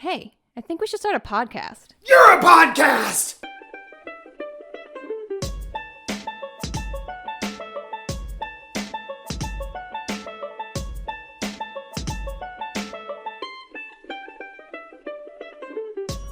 Hey, I think we should start a podcast. You're a podcast!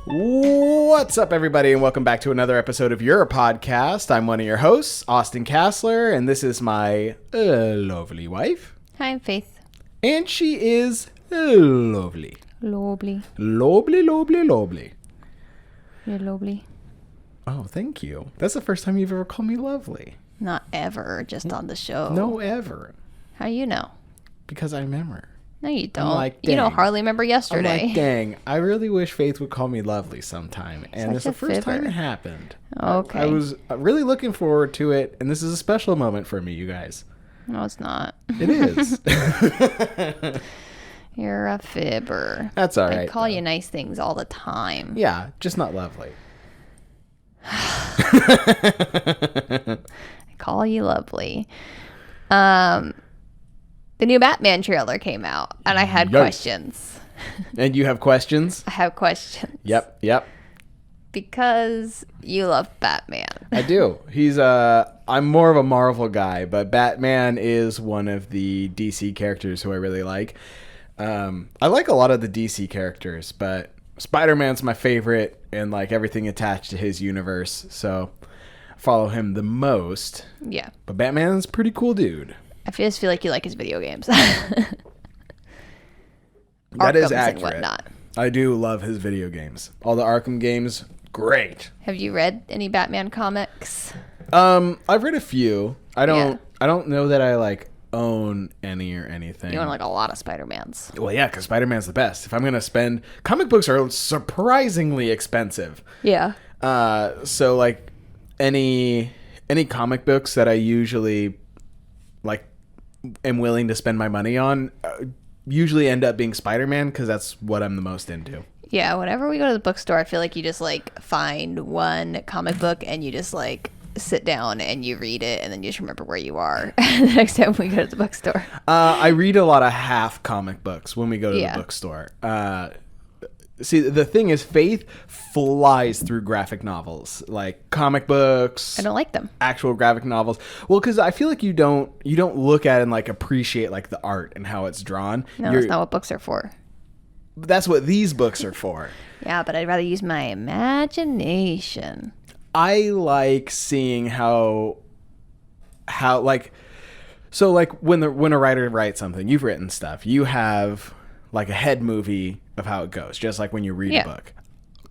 What's up, everybody, and welcome back to another episode of Your Podcast. I'm one of your hosts, Austin Kassler, and this is my lovely wife. Hi, I'm Faith. And she is lovely. Lovely. Lovely, lovely, lovely. You're lovely. Oh, thank you. That's the first time you've ever called me lovely. Not ever, just on the show. No, ever. How you know? Because I remember. No, you don't. like, You don't dang. hardly remember yesterday. I'm like, dang, I really wish Faith would call me lovely sometime. And Such it's the a first time fibber. it happened. Okay. I was really looking forward to it, and this is a special moment for me, you guys. No, it's not. It is. You're a fibber. That's all I right. call you nice things all the time. Yeah, just not lovely. I call you lovely. The new Batman trailer came out, and I had Yikes. questions. And you have questions? I have questions. Yep. Because you love Batman. I do. I'm more of a Marvel guy, but Batman is one of the DC characters who I really like. I like a lot of the DC characters, but Spider-Man's my favorite, and like everything attached to his universe, so I follow him the most. Yeah. But Batman's a pretty cool dude. I just feel like you like his video games. That is Arkham's and accurate. whatnot. I do love his video games. All the Arkham games, great. Have you read any Batman comics? I've read a few. I don't Yeah. I don't know that I like own any or anything. You own like a lot of Spider-Mans. Well, yeah, because Spider-Man's the best. If I'm going to spend... Comic books are surprisingly expensive. Yeah. So, like, any comic books that I usually, like, am willing to spend my money on usually end up being Spider-Man because that's what I'm the most into. Yeah, whenever we go to the bookstore, I feel like you just like find one comic book and you just like sit down and you read it and then you just remember where you are the next time we go to the bookstore. I read a lot of half comic books when we go to Yeah. the bookstore. See, the thing is, Faith flies through graphic novels, like comic books. I don't like them. Actual graphic novels. Well, because I feel like you don't look at it and like appreciate like the art and how it's drawn. No, that's not what books are for. That's what these books are for. Yeah, but I'd rather use my imagination. I like seeing how like, so like when a writer writes something, you've written stuff, you have like a head movie of how it goes, just like when you read a book.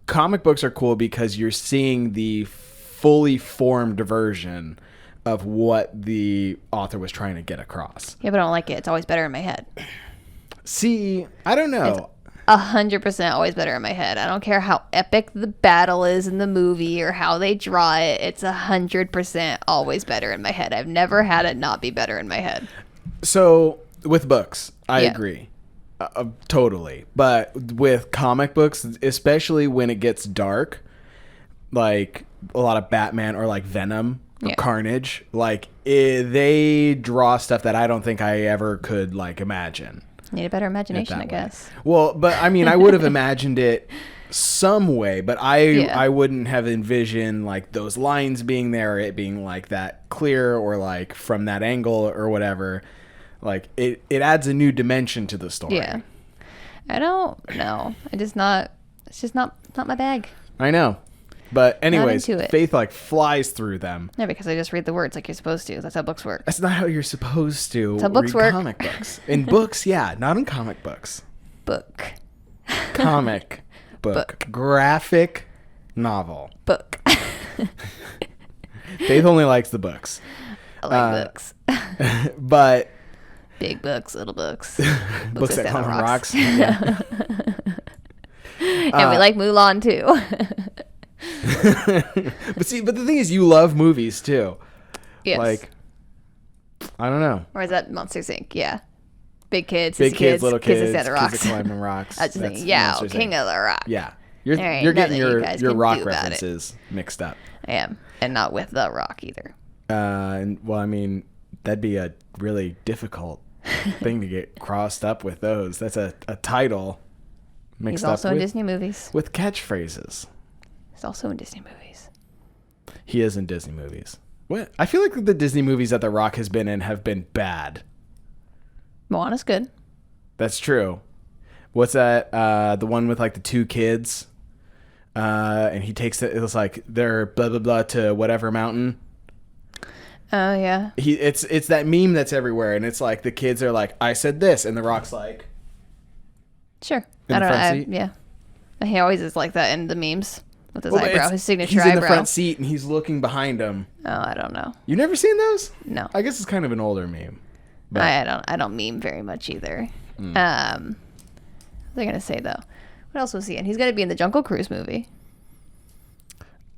Comic books are cool because you're seeing the fully formed version of what the author was trying to get across. Yeah, but I don't like it. It's always better in my head. See, I don't know. 100% always better in my head. I don't care how epic the battle is in the movie or how they draw it. It's 100% always better in my head. I've never had it not be better in my head. So with books, I Yeah. agree. Totally. But with comic books, especially when it gets dark, like a lot of Batman or like Venom or Yeah. Carnage, like they draw stuff that I don't think I ever could like imagine. Need a better imagination, I that way. guess. Well, but I mean, I would have imagined it some way, but I Yeah. wouldn't have envisioned like those lines being there, or it being like that clear, or like from that angle or whatever. Like it adds a new dimension to the story. Yeah. I don't know. It's just not my bag. I know. But anyways, into it. Faith like flies through them. Yeah, because I just read the words like you're supposed to. That's how books work. That's not how you're supposed to how books read work. comic books. In books, yeah, not in comic books. Book. Comic book. Graphic novel. Book. Faith only likes the books. I like books. But Big books, little books. books that stand come on on rocks. Yeah. And we like Mulan too. But the thing is, you love movies too. Yes. Like, I don't know. Or is that Monsters Inc? Yeah. Big kids, Big kids, little kids, that stand on kids rocks. that climb on rocks. I was just That's thinking, yeah, Monsters, King Inc. of the Rock. Yeah, you're There ain't you're getting nothing you guys your can rock do about it. references mixed up. I am. And not with the Rock either. And well, I mean, that'd be a really difficult thing to get crossed up with those. That's a title. mixed He's also up in with, Disney movies. with catchphrases. He's also in Disney movies. He is in Disney movies. What? I feel like the Disney movies that The Rock has been in have been bad. Moana's good. That's true. What's that? The one with like the two kids, and he takes it. It's like they're blah blah blah to whatever mountain. Oh yeah. It's that meme that's everywhere, and it's like the kids are like, "I said this," and The Rock's like, Sure. In I the don't know. front seat? Yeah. He always is like that in the memes with his Well, eyebrow, it's- his signature he's eyebrow. in the front seat and he's looking behind him. Oh, I don't know. You never seen those? No. I guess it's kind of an older meme. But I don't meme very much either. What was I gonna say though? What else was he in? He's gonna be in the Jungle Cruise movie,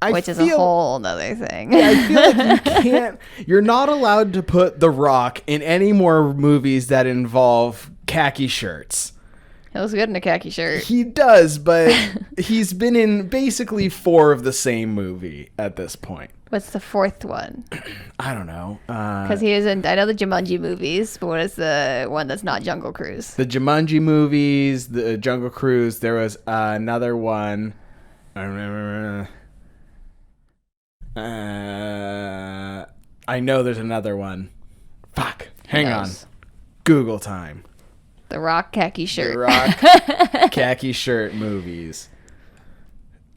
which is a whole nother thing. I feel like you can't. You're not allowed to put The Rock in any more movies that involve khaki shirts. He looks good in a khaki shirt. He does, but he's been in basically 4 of the same movie at this point. What's the fourth one? I don't know. Because he is in, I know the Jumanji movies, but what is the one that's not Jungle Cruise? The Jumanji movies, the Jungle Cruise. There was another one. I remember. I know there's another one. Fuck. Hang on. Google time. The Rock khaki shirt. The Rock khaki shirt movies.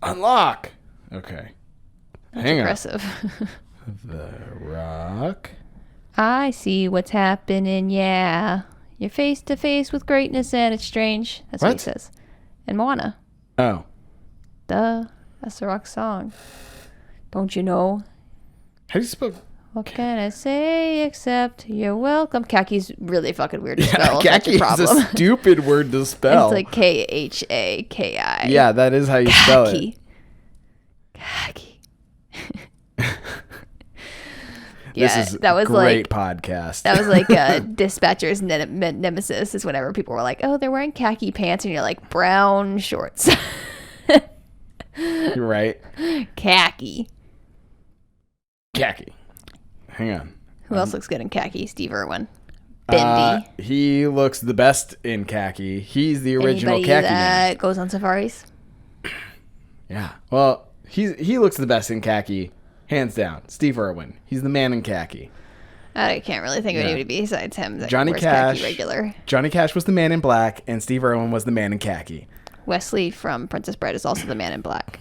Unlock. Okay. Hang Aggressive. on. The Rock. I see what's happening, yeah. You're face to face with greatness and it's strange. That's what he says. And Moana. Oh. Duh. That's the Rock song. Don't you know? How do you spell? What can I say except you're welcome? Khaki's really fucking weird to spell. That's Khaki your problem. is a stupid word to spell. It's like Khaki. Yeah, that is how you spell it. Khaki. This is that was great like podcast. that was like Dispatcher's nemesis is whenever people were like, oh, they're wearing khaki pants, and you're like, brown shorts. You're right. Khaki. Khaki. Hang on. Who else looks good in khaki? Steve Irwin. Bindi. He looks the best in khaki. He's the original Anybody khaki that man. goes on safaris? Yeah. Well, he looks the best in khaki, hands down. Steve Irwin. He's the man in khaki. I can't really think of Yeah. anybody besides him that Johnny wears Cash. khaki regular. Johnny Cash was the man in black, and Steve Irwin was the man in khaki. Wesley from Princess Bride is also the man in black.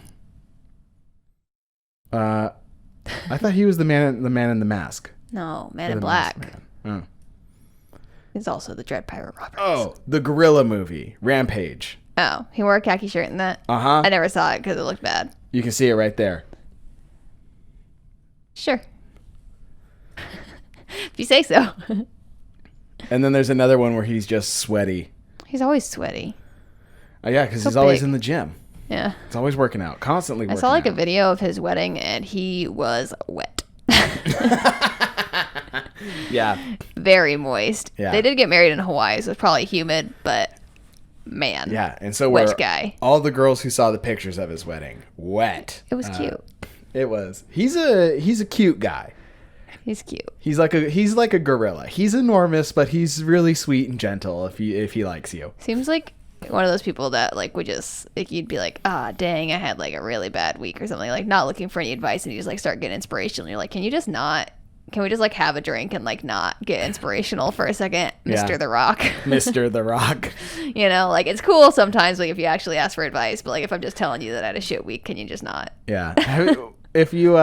I thought he was the man in the mask. No, man Or in the black Masked Man. is also the Dread Pirate Roberts. Oh, the gorilla movie, Rampage. Oh, he wore a khaki shirt in that? Uh-huh. I never saw it because it looked bad. You can see it right there. Sure. If you say so. And then there's another one where he's just sweaty. He's always sweaty. Yeah, because So he's always big. in the gym. Yeah. He's always working out, constantly I working saw like a out. video of his wedding and he was wet. Yeah. Very moist. Yeah. They did get married in Hawaii, so it's probably humid, but man. Yeah, and so Wet were guy. all the girls who saw the pictures of his wedding. Wet. It was cute. It was. He's a cute guy. He's cute. He's like a gorilla. He's enormous, but he's really sweet and gentle if he likes you. Seems like one of those people that like would just like you'd be like, ah, dang, I had like a really bad week or something, like not looking for any advice, and you just like start getting inspirational. You're like, can we just like have a drink and like not get inspirational for a second, Yeah. Mr. The Rock? Mr. The Rock. You know, like it's cool sometimes like if you actually ask for advice, but like if I'm just telling you that I had a shit week, can you just not? Yeah. If you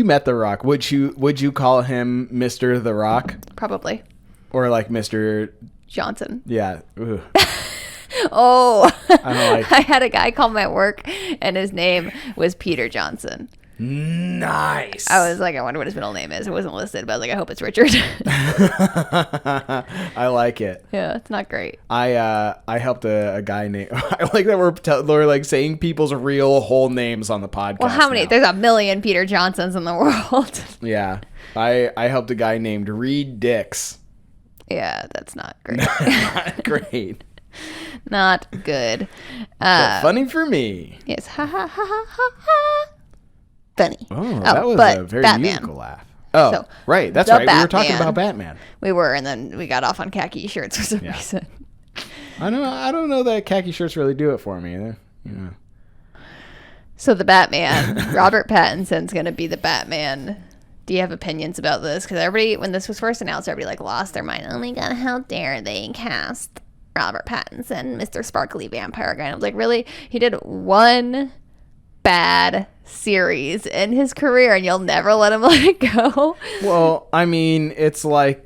met The Rock, would you call him Mr. The Rock Probably. or like Mr. Johnson. Yeah. Ooh. Oh, I don't like. I had a guy call my work and his name was Peter Johnson. Nice. I was like, I wonder what his middle name is. It wasn't listed, but I was like, I hope it's Richard. I like it. Yeah, it's not great. I helped a guy named. I like that we're like saying people's real whole names on the podcast. Well, how many? now. There's a million Peter Johnsons in the world. Yeah, I helped a guy named Reed Dix. Yeah, that's not great. Not great. Not good. But funny for me. Yes. Ha ha ha ha ha ha. Funny. Oh, that was but a very Batman. musical laugh. Oh, So, right. That's the right. We were talking Batman. about Batman. We were, and then we got off on khaki shirts for some Yeah. reason. I don't know that khaki shirts really do it for me. You know. So the Batman, Robert Pattinson's going to be the Batman. Do you have opinions about this? Because everybody, when this was first announced, everybody like lost their mind. Oh my god, how dare they cast Robert Pattinson, Mr. Sparkly Vampire Guy? And I was like, really? He did one bad series in his career, and you'll never let him let it go? Well, I mean, it's like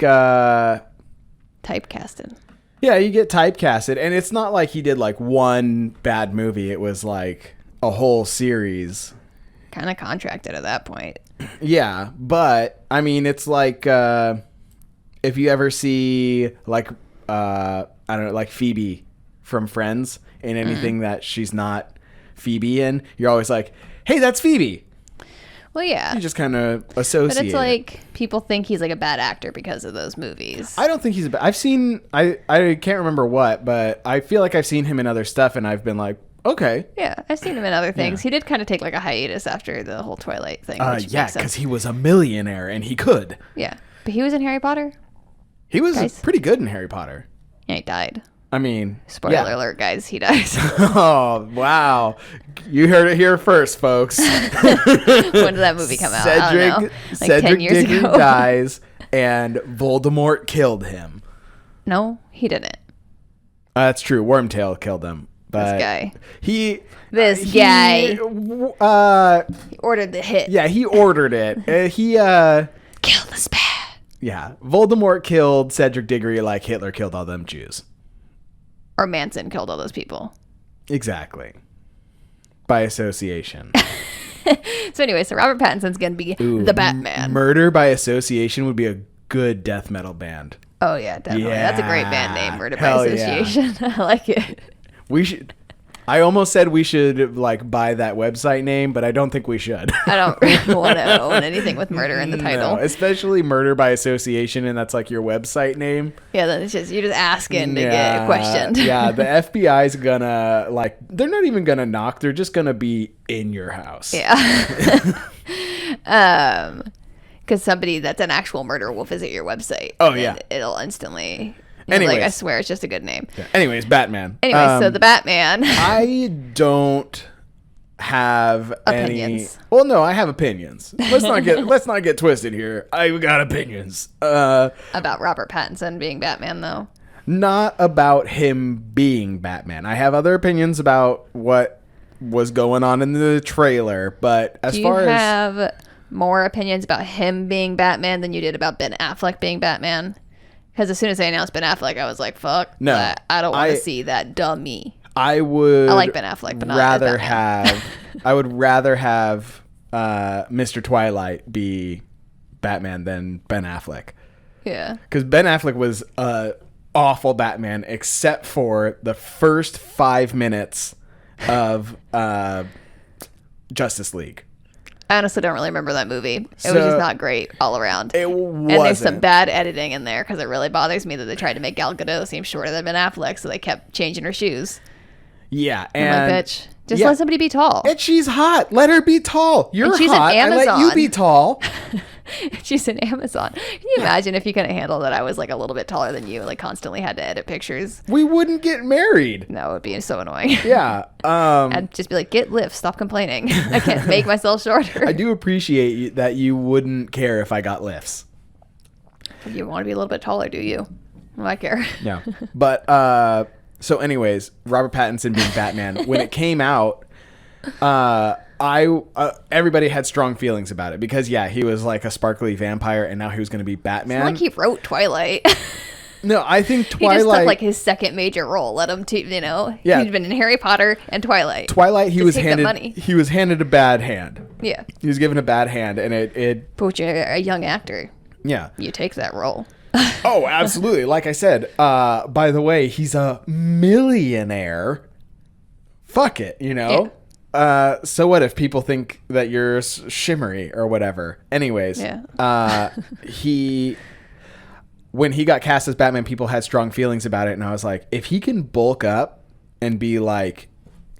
Typecasted. yeah, you get typecasted, and it's not like he did like one bad movie. It was like a whole series. Kind of contracted at that point. Yeah, but I mean, it's like if you ever see like I don't know, like Phoebe from Friends in anything that she's not Phoebe in, you're always like, "Hey, that's Phoebe." Well, yeah. You just kind of associate. But it's like people think he's like a bad actor because of those movies. I don't think he's. I've seen. I can't remember what, but I feel like I've seen him in other stuff, and I've been like, okay. Yeah, I've seen him in other things. He did kind of take like a hiatus after the whole Twilight thing. Which Yeah, makes sense. because he was a millionaire and he could. Yeah, but he was in Harry Potter. He was Guys. pretty good in Harry Potter. And he died. I mean, Spoiler yeah. alert, guys. He dies. Oh, wow. You heard it here first, folks. When did that movie come out? I don't know. Like Cedric 10 years Diggory ago. dies and Voldemort killed him. No, he didn't. That's true. Wormtail killed him. But This guy. This guy. He ordered the hit. Yeah, he ordered it. Kill the Spat. Yeah, Voldemort killed Cedric Diggory like Hitler killed all them Jews. Or Manson killed all those people. Exactly. By association. So anyway, so Robert Pattinson's going to be the Batman. Murder by Association would be a good death metal band. Oh, yeah, definitely. That's a great band name, Murder by Hell yeah. Association. I like it. We should. I almost said we should like buy that website name, but I don't think we should. I don't really want to own anything with murder in the title. No, especially Murder by Association, and that's like your website name. Yeah, then it's just you're just asking to get questioned. Yeah, the FBI's gonna like they're not even gonna knock, they're just gonna be in your house. Yeah. Because somebody that's an actual murderer will visit your website. Oh, yeah. And it'll instantly. Anyways. Like, I swear, it's just a good name. Yeah. Anyways, Batman. Anyway, so the Batman. I don't have Opinions. any. Well, no, I have opinions. Let's not get twisted here. I got opinions. About Robert Pattinson being Batman, though. Not about him being Batman. I have other opinions about what was going on in the trailer, but as Do you far as have more opinions about him being Batman than you did about Ben Affleck being Batman? Because as soon as they announced Ben Affleck, I was like, fuck No, that. I don't want to see that dummy. I would I like Ben Affleck, but not rather Batman. I would rather have Mr. Twilight be Batman than Ben Affleck. Yeah. Because Ben Affleck was awful Batman, except for the first 5 minutes of Justice League. I honestly don't really remember that movie. It So, was just not great all around. It And there's some wasn't. bad editing in there because it really bothers me that they tried to make Gal Gadot seem shorter than Ben Affleck, so they kept changing her shoes. Yeah, I'm and like, bitch, just yeah. let somebody be tall. And she's hot. Let her be tall. You're And she's an hot. I let you Amazon. be tall. She's an Amazon. Can you imagine if you couldn't handle that I was like a little bit taller than you, like constantly had to edit pictures? We wouldn't get married. That would be so annoying. Yeah. I'd just be like, get lifts, stop complaining. I can't make myself shorter. I do appreciate that you wouldn't care if I got lifts. You want to be a little bit taller, do you? Well, I care. Yeah. But so anyways, Robert Pattinson being Batman, when it came out, everybody had strong feelings about it because yeah, he was like a sparkly vampire and now he was going to be Batman. It's not like he wrote Twilight. No, I think He Twilight just took like his second major role. Let him, Yeah. He's been in Harry Potter and Twilight. Twilight he Just was take the handed money. he was handed a bad hand. Yeah. He was given a bad hand and it But you're a young actor. yeah. You take that role. Oh, absolutely. Like I said, by the way, he's a millionaire. Fuck it, you know? So what if people think that you're shimmery or whatever? Anyways, Yeah. when he got cast as Batman, people had strong feelings about it. And I was like, if he can bulk up and be like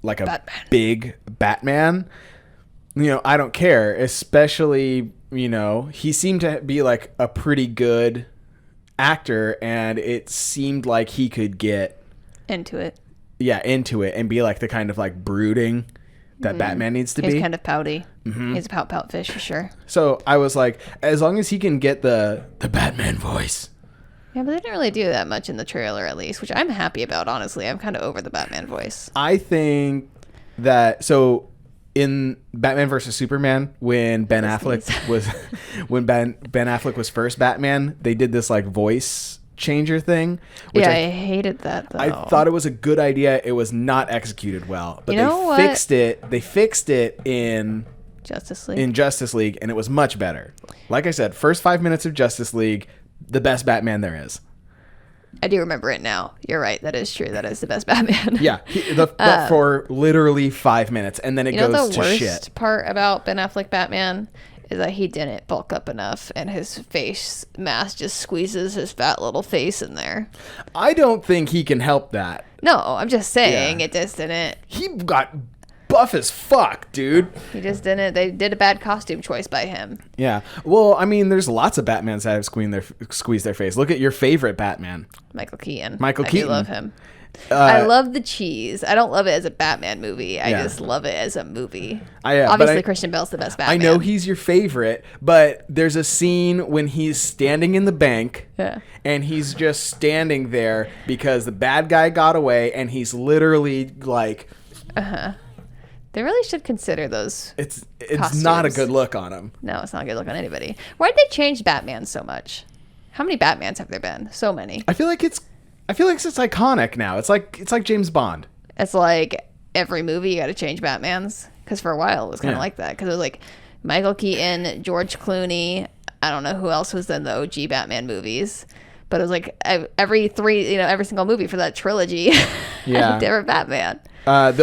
a Batman. big Batman, you know, I don't care. Especially, you know, he seemed to be like a pretty good actor and it seemed like he could get Into it. into it and be like the kind of like brooding that Batman needs to He's be. kind of pouty. He's a pout fish for sure. So I was like, as long as he can get the Batman voice. Yeah, but they didn't really do that much in the trailer, at least, which I'm happy about, honestly. I'm kind of over the Batman voice. I think that in Batman versus Superman, when Ben Affleck was first Batman, they did this like voice changer thing. Which I hated that though. I thought it was a good idea. It was not executed well, but fixed it. They fixed it in Justice League. and it was much better. Like I said, first 5 minutes of Justice League, the best Batman there is. I do remember it now. You're right. That is true. That is the best Batman. Yeah, but for literally 5 minutes, and then it goes to shit. The worst part about Ben Affleck Batman is that he didn't bulk up enough, and his face mask just squeezes his fat little face in there. I don't think he can help that. No, I'm just saying it just didn't. He got buff as fuck, dude. He just didn't. They did a bad costume choice by him. Yeah. Well, I mean, there's lots of Batmans that have squeezed their face. Look at your favorite Batman. Michael Keaton. I do love him. I love the cheese. I don't love it as a Batman movie. I just love it as a movie. Obviously, Christian Bale's the best Batman. I know he's your favorite, but there's a scene when he's standing in the bank, and he's just standing there because the bad guy got away, and he's literally like... They really should consider those. It's costumes. Not a good look on him. No, it's not a good look on anybody. Why'd they change Batman so much? How many Batmans have there been? So many. I feel like it's iconic now. It's like James Bond. It's like every movie you got to change Batmans, because for a while it was kind of like that, because it was like Michael Keaton, George Clooney. I don't know who else was in the OG Batman movies, but it was like every single movie for that trilogy had a different Batman. James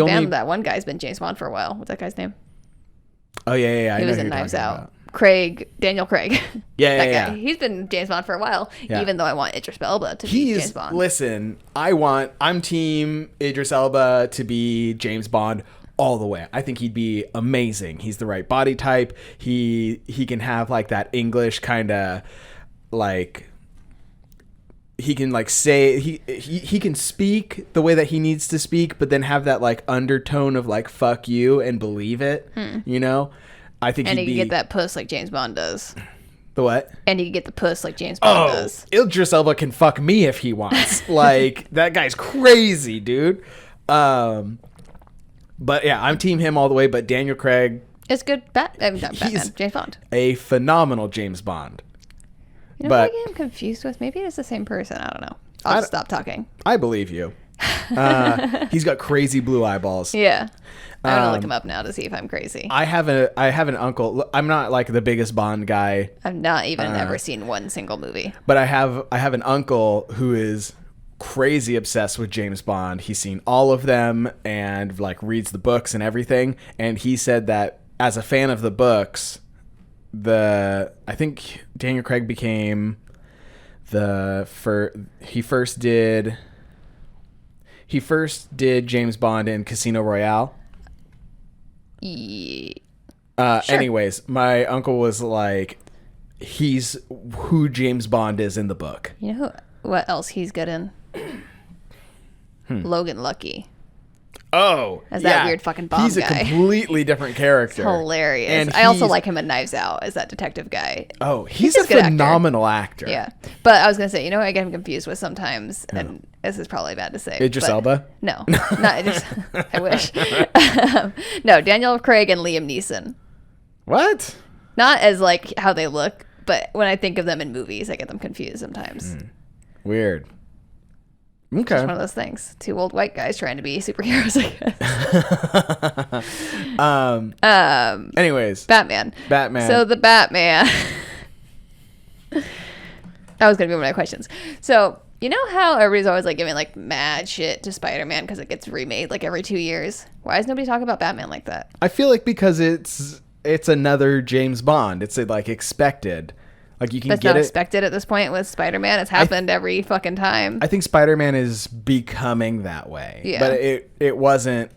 Bond, that one guy's been James Bond for a while. What's that guy's name? Oh yeah. He was in Knives Out. Daniel Craig. Yeah. He's been James Bond for a while, even though I want Idris Elba to be James Bond. Listen, I'm team Idris Elba to be James Bond all the way. I think he'd be amazing. He's the right body type. He can have like that English kind of like... He can like say he can speak the way that he needs to speak, but then have that like undertone of like fuck you and believe it. You know, I think. And he can get that puss like James Bond does. The what? And he can get the puss like James Bond does. Idris Elba can fuck me if he wants. Like that guy's crazy, dude. But yeah, I'm team him all the way. But Daniel Craig, it's good. James Bond, a phenomenal James Bond. You know what I'm confused with? Maybe it's the same person. I don't know. I'll stop talking. I believe you. He's got crazy blue eyeballs. Yeah. I'm going to look him up now to see if I'm crazy. I have an uncle. I'm not like the biggest Bond guy. I've not even ever seen one single movie. But I have an uncle who is crazy obsessed with James Bond. He's seen all of them and like reads the books and everything. And he said that as a fan of the books... I think Daniel Craig became he first did James Bond in Casino Royale. Yeah. Sure. Anyways, my uncle was like, he's who James Bond is in the book. You know what else he's good in? Logan Lucky. Oh, as that weird fucking Bond guy. He's a completely different character. It's hilarious. And I also like him in Knives Out as that detective guy. Oh, he's a phenomenal actor. Yeah. But I was going to say, I get him confused with sometimes, and this is probably bad to say. Idris Elba? No, not Idris. I wish. No, Daniel Craig and Liam Neeson. What? Not as like how they look, but when I think of them in movies, I get them confused sometimes. Weird. Okay. It's one of those things. Two old white guys trying to be superheroes, I guess. Anyways. Batman. So the Batman. That was going to be one of my questions. So, you know how everybody's always like giving like mad shit to Spider-Man because it gets remade like every 2 years? Why is nobody talking about Batman like that? I feel like because it's another James Bond. It's like expected. Like you can That's get not it. Expected at this point with Spider-Man. It's happened every fucking time. I think Spider-Man is becoming that way. Yeah. But it wasn't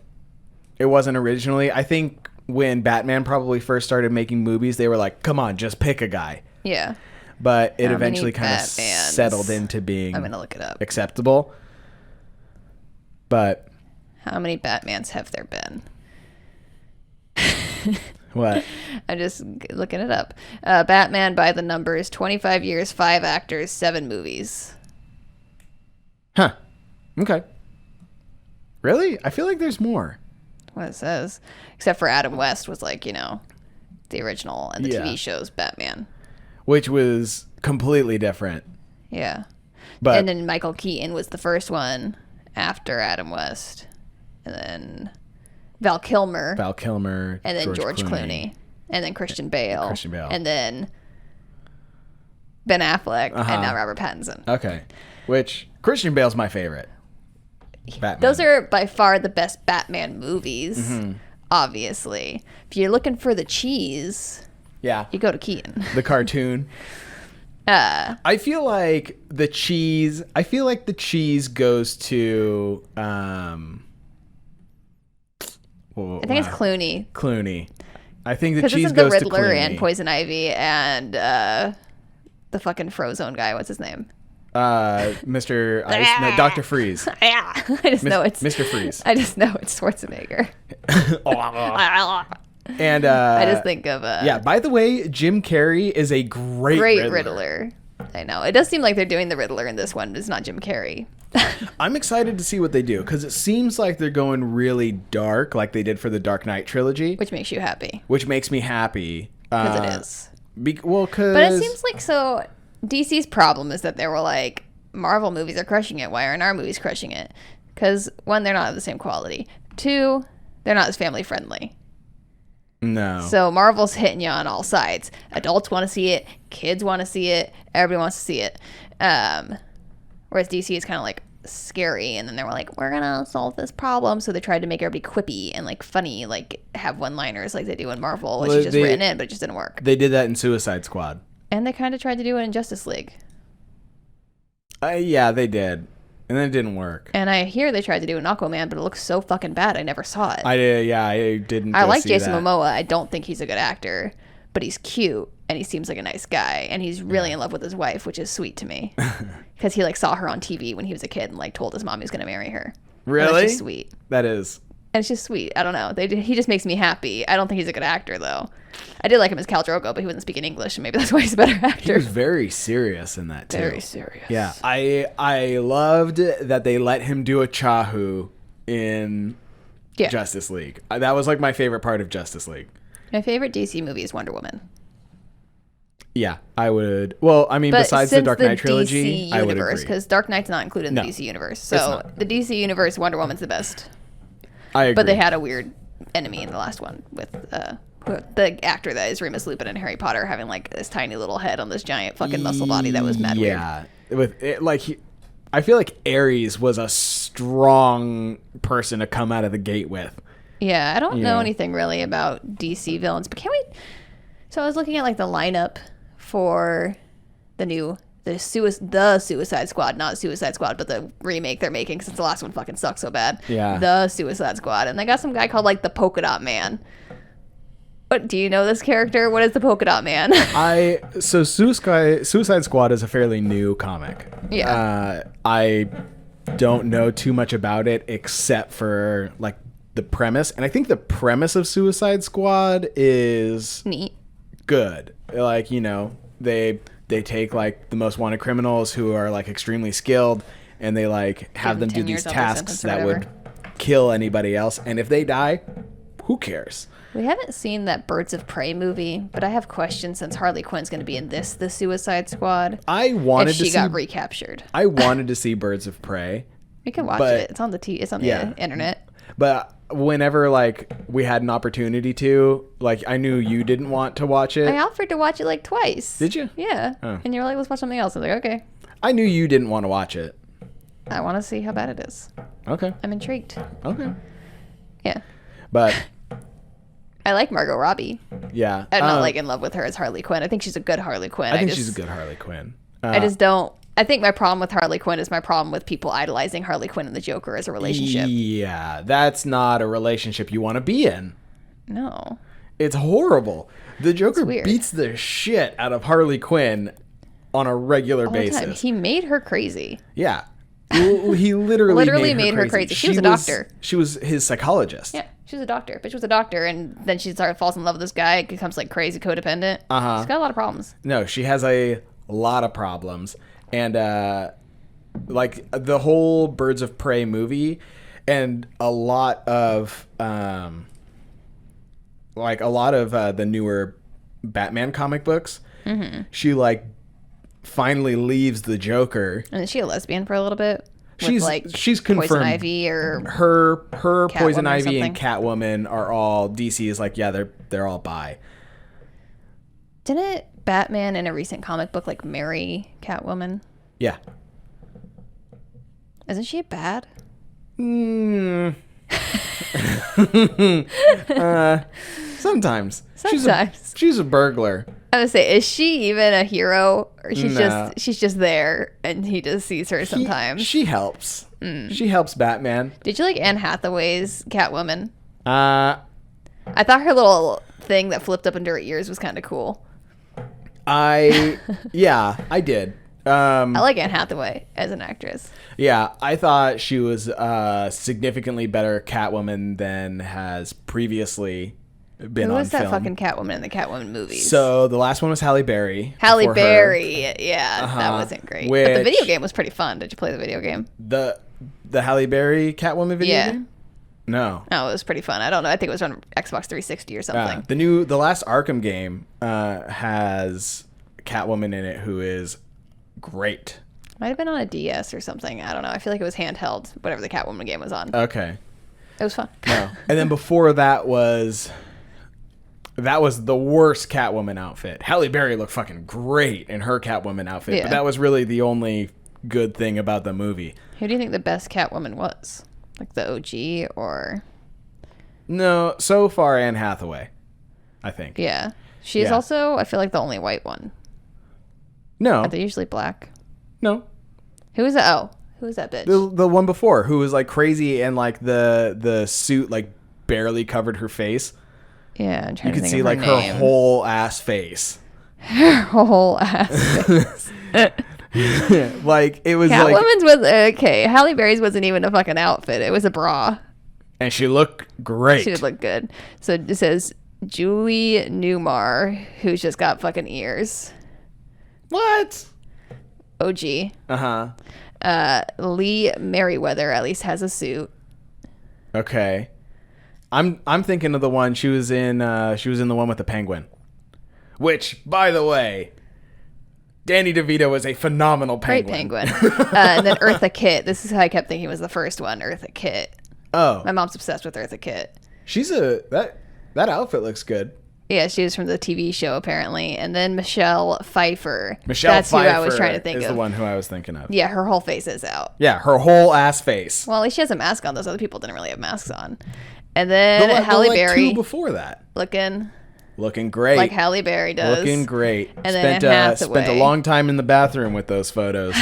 originally. I think when Batman probably first started making movies, they were like, come on, just pick a guy. Yeah. But it eventually kind of settled into being I'm gonna look it up. acceptable. But How many Batmans have there been? what? I'm just looking it up. Batman by the numbers: 25 years, 5 actors, 7 movies. Huh. Okay. Really? I feel like there's more. What it says, except for Adam West was like, the original and the Yeah. TV show's Batman. Which was completely different. Yeah. But And then Michael Keaton was the first one after Adam West. And then Val Kilmer. Val Kilmer, And then George Clooney. And then Christian Bale. Christian Bale. And then Ben Affleck. Uh-huh. And now Robert Pattinson. Okay. Which Christian Bale's my favorite. Batman. Those are by far the best Batman movies, Mm-hmm. obviously. If you're looking for the cheese, Yeah. you go to Keaton. The cartoon. I feel like the cheese goes to I think it's Clooney. Clooney. I think the Because this cheese is the goes to Riddler Clooney. and Poison Ivy and the fucking Frozone guy. What's his name? Mr. Ice, no, Dr. Freeze. Yeah. I just know it's Mr. Freeze. I just know it's Schwarzenegger. And I just think of yeah, by the way, Jim Carrey is a great Riddler. I know. It does seem like they're doing the Riddler in this one, but it's not Jim Carrey. I'm excited to see what they do because it seems like they're going really dark like they did for the Dark Knight trilogy, Which makes you happy. which makes me happy. Because it is. Because But it seems like so DC's problem is that they were like, Marvel movies are crushing it. Why aren't our movies crushing it? Because one, they're not of the same quality. 2, they're not as family friendly. no. So Marvel's hitting you on all sides. Adults want to see it. Kids want to see it. Everybody wants to see it. Whereas DC is kind of like scary. And then they were like, we're going to solve this problem. So they tried to make everybody quippy and like funny, like have one-liners like they do in Marvel, which is just written in, but it just didn't work. They did that in Suicide Squad. And they kind of tried to do it in Justice League. Yeah, they did. And then it didn't work. And I hear they tried to do an Aquaman, but it looks so fucking bad. I never saw it. I didn't. I go like see Jason that. Momoa. I don't think he's a good actor, but he's cute and he seems like a nice guy. And he's really in love with his wife, which is sweet to me. Because he like saw her on TV when he was a kid and like told his mom he was going to marry her. And Really? that's just sweet. That is. And it's just sweet. I don't know. He just makes me happy. I don't think he's a good actor though. I did like him as Khal Drogo, but he wasn't speaking English, and maybe that's why he's a better He actor. was very serious in that too. Very serious. Yeah, I loved that they let him do a Chahu in Yeah. Justice League. That was like my favorite part of Justice League. My favorite DC movie is Wonder Woman. Yeah, I would. Well, I mean, But besides the since Dark Knight trilogy, DC I would universe, agree. because Dark Knight's not included in the No, DC universe. it's So not. the DC universe, Wonder Woman's the best. I agree. But they had a weird enemy in the last one with the actor that is Remus Lupin in Harry Potter having like this tiny little head on this giant fucking muscle body that was mad weird. Yeah, with it, like I feel like Ares was a strong person to come out of the gate with. Yeah, I don't know Yeah. anything really about DC villains, but can we? So I was looking at like the lineup for the Suicide Squad, not Suicide Squad, but the remake they're making since the last one fucking sucks so bad. Yeah. The Suicide Squad, and they got some guy called like the Polka Dot Man. What do you know this character? What is the Polka Dot Man? So Suicide Squad is a fairly new comic. Yeah. I don't know too much about it except for like the premise, and I think the premise of Suicide Squad is Neat. good. Like, you know, they take like the most wanted criminals who are like extremely skilled, and they like have them them do 10 these years off their tasks sentence or that would whatever. kill anybody else, and if they die, who cares? We haven't seen that Birds of Prey movie, but I have questions since Harley Quinn's going to be in the Suicide Squad. I wanted If to she see got recaptured. I wanted to see Birds of Prey, We can watch but- it. It's on the It's on Yeah. the internet. but whenever like we had an opportunity to, like, I knew you didn't want to watch it. I offered to watch it like twice. Did you? Yeah. Oh. And you were like, let's watch something else. I was like, okay. I knew you didn't want to watch it. I want to see how bad it is. Okay. I'm intrigued. Okay. Yeah. But I like Margot Robbie. yeah, I'm not like in love with her as Harley Quinn. I think she's a good Harley Quinn. I think she's a good Harley Quinn. I just don't. I think my problem with Harley Quinn is my problem with people idolizing Harley Quinn and the Joker as a relationship. Yeah, that's not a relationship you want to be in. No. It's horrible. The Joker weird. beats the shit out of Harley Quinn on a regular All the time. basis. He made her crazy. Yeah. Well, he literally made her crazy. She was a doctor. She was his psychologist. Yeah, she was a doctor. But she was a doctor, and then she falls in love with this guy, becomes like crazy codependent. She's got a lot of problems. No, she has a lot of problems. And like the whole Birds of Prey movie and a lot of the newer Batman comic books, she like finally leaves the Joker. And is she a lesbian for a little bit? She's confirmed. Poison Ivy or her Poison Ivy something? and Catwoman are all, DC is like, yeah, they're all bi. Didn't Batman in a recent comic book like marry Catwoman? Yeah. Isn't she bad? Sometimes. Sometimes. She's a burglar. I was say, is she even a hero, or No. she's just there, and he just sees her sometimes? She helps. She helps Batman. Did you like Anne Hathaway's Catwoman? Uh, I thought her little thing that flipped up into her ears was kind of cool. yeah, I did. I like Anne Hathaway as an actress. Yeah, I thought she was a significantly better Catwoman than has previously been Who on was that film. fucking Catwoman in the Catwoman movies? So the last one was Halle Berry. Halle before her. Berry. Yeah, that wasn't great. But the Which- video game was pretty fun. Did you play the video game? The Halle Berry Catwoman video Yeah. game? No. Oh, it was pretty fun. I don't know. I think it was on Xbox 360 or something. The last Arkham game has Catwoman in it who is great. Might have been on a DS or something. I don't know. I feel like it was handheld, whatever the Catwoman game was on. Okay. It was fun. No. And then before that was the worst Catwoman outfit. Halle Berry looked fucking great in her Catwoman outfit, Yeah. but that was really the only good thing about the movie. Who do you think the best Catwoman was? Like the OG or... No, so far Anne Hathaway, I think. Yeah. She's Yeah. also, I feel like, the only white one. No. Are they usually black? No. Who is that? Oh, who is that bitch? The one before who was like crazy and like the suit like barely covered her face. Yeah, I'm trying You to could think see of like her her name. whole ass face. Her whole ass face. Like it was like, Catwoman's was okay. Halle Berry's wasn't even a fucking outfit. It was a bra. and she looked great. She did look good. So it says Julie Newmar, who's just got fucking ears. What? OG. Lee Merriweather at least has a suit. Okay. I'm thinking of the one she was in the one with the penguin. Which, by the way, Danny DeVito was a phenomenal Great penguin. penguin. And then Eartha Kitt. This is how I kept thinking was the first one, Eartha Kitt. Oh. My mom's obsessed with Eartha Kitt. That outfit looks good. Yeah, she was from the TV show apparently. And then Michelle Pfeiffer. Michelle That's Pfeiffer who I was trying to think is of. the one who I was thinking of. Yeah, her whole face is out. Yeah, her whole ass face. Well, at least she has a mask on. Those other people didn't really have masks on. And then Halle Berry two before that. looking Great. like Halle Berry does. Looking great. And then Spent a long time in the bathroom with those photos.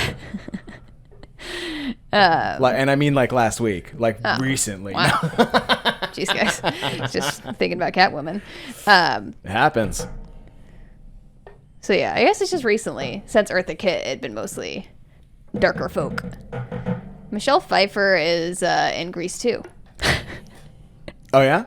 And I mean like last week, recently. Wow. Jeez, guys. Just thinking about Catwoman. It happens. So yeah, I guess it's just recently, since Eartha Kitt had been mostly darker folk. Michelle Pfeiffer is in Grease too. Oh yeah?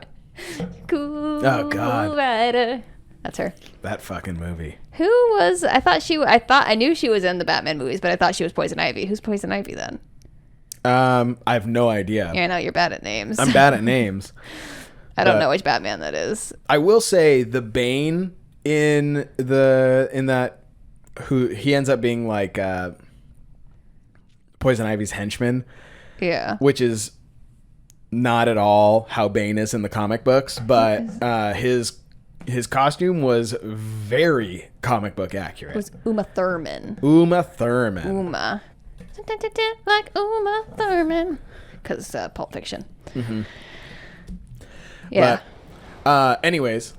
Cool Oh, God. Rider. That's her. That fucking movie. Who was? I knew she was in the Batman movies, but I thought she was Poison Ivy. Who's Poison Ivy then? I have no idea. Yeah, I know you're bad at names. I'm bad at names. I don't know which Batman that is. I will say the Bane in that who he ends up being like Poison Ivy's henchman, Yeah. which is not at all how Bane is in the comic books, but his costume was very comic book accurate. It was Uma Thurman. Uma Thurman. Uma. Like Uma Thurman. Because Pulp Fiction. Mm-hmm. Yeah. But, anyways,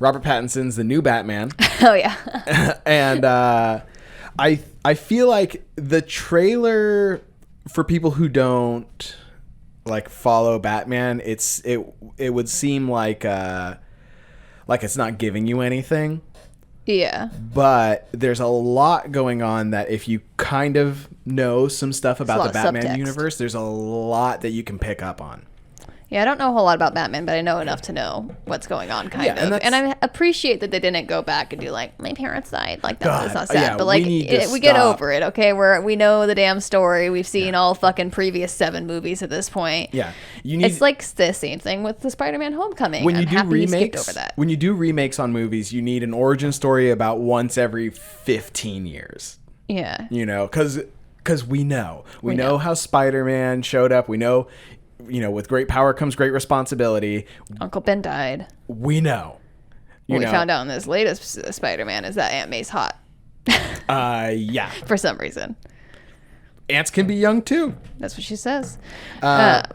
Robert Pattinson's the new Batman. Oh, yeah. And I feel like the trailer, for people who don't like follow Batman, it would seem like it's not giving you anything. Yeah. but there's a lot going on that if you kind of know some stuff a about lot the of Batman subtext. universe, there's a lot that you can pick up on. Yeah, I don't know a whole lot about Batman, but I know enough to know what's going on, kind Yeah, of. and that's- And I appreciate that they didn't go back and do like my parents died. Like that's God, not sad, yeah, but like we need to we get stop. over it. Okay, we know the damn story. We've seen all fucking previous 7 movies at this point. Yeah, you need. It's like the same thing with the Spider-Man Homecoming. when you I'm do happy he skipped remakes, over that. when you do remakes on movies, you need an origin story about once every 15 years. Yeah. You know, because we know know. how Spider-Man showed up. We know, with great power comes great responsibility. Uncle Ben died. We know. What we found out in this latest Spider-Man is that Aunt May's hot Yeah. for some reason. Ants can be young too. That's what she says. But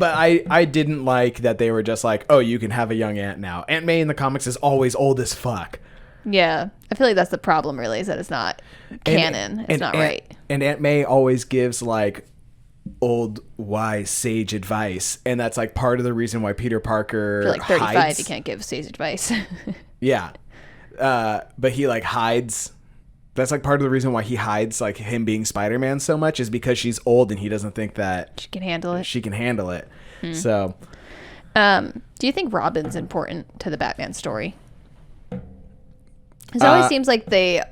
I didn't like that they were just like, oh, you can have a young Aunt now. Aunt May in the comics is always old as fuck. Yeah, I feel like that's the problem. Really, is that it's not canon. It's not right. And Aunt May always gives like old wise sage advice, and that's like part of the reason why Peter Parker If you're like 35, hides. you can't give sage advice. Yeah, but he like hides. That's like part of the reason why he hides like him being Spider-Man so much is because she's old and he doesn't think that She can handle it. she can handle it. So Do you think Robin's important to the Batman story? It always seems like they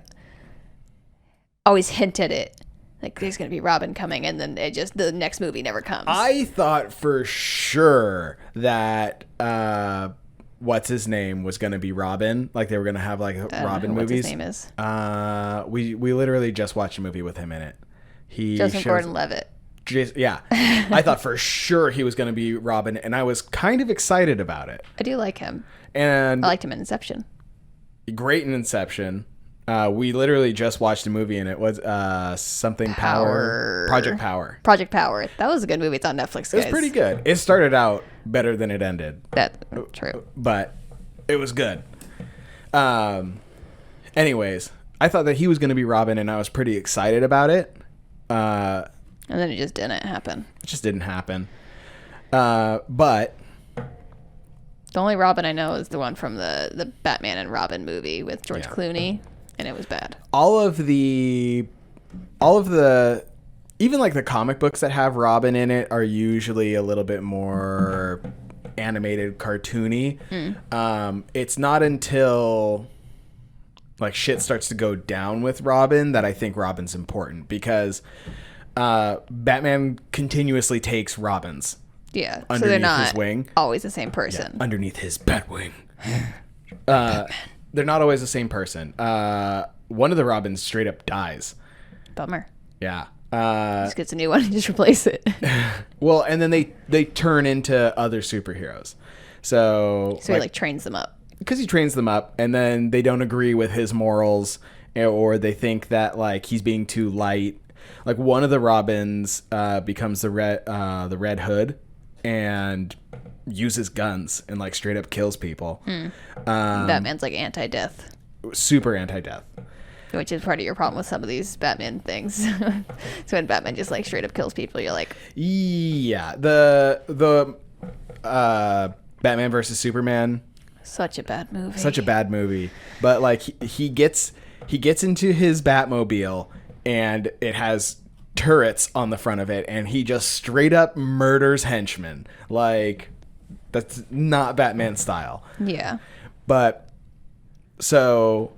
always hint at it. Like there's gonna be Robin coming, and then the next movie never comes. I thought for sure that what's his name was going to be Robin. Like they were going to have like Robin what movies. his name is. We literally just watched a movie with him in it. Joseph Gordon-Levitt. Yeah, I thought for sure he was going to be Robin, and I was kind of excited about it. I do like him. And I liked him in Inception. great in Inception. We literally just watched a movie and it was something Power. Project Power. Project Power. That was a good movie. It's on Netflix, guys. It was pretty good. It started out better than it ended. That's true. But it was good. Anyways, I thought that he was going to be Robin, and I was pretty excited about it. And then it just didn't happen. It just didn't happen. But The only Robin I know is the one from the Batman and Robin movie with George Yeah. Clooney, and it was bad. all of the even like the comic books that have Robin in it are usually a little bit more animated, cartoony. It's not until like shit starts to go down with Robin that I think Robin's important, because Batman continuously takes Robins Yeah, so underneath they're not his wing. always the same person. Underneath his Batwing. They're not always the same person. One of the Robins straight up dies. Bummer. Yeah. Just gets a new one and just replace it. Well, and then they turn into other superheroes. So So he like trains them up. because he trains them up, and then they don't agree with his morals, or they think that like he's being too light. Like one of the Robins becomes the Red Hood and uses guns and like straight up kills people. Batman's like anti-death, Super anti-death. which is part of your problem with some of these Batman things. So when Batman just like straight up kills people, you're like, Yeah, the Batman versus Superman, such a bad movie. such a bad movie. But like he gets into his Batmobile, and it has turrets on the front of it, and he just straight up murders henchmen. Like that's not Batman style. Yeah. But so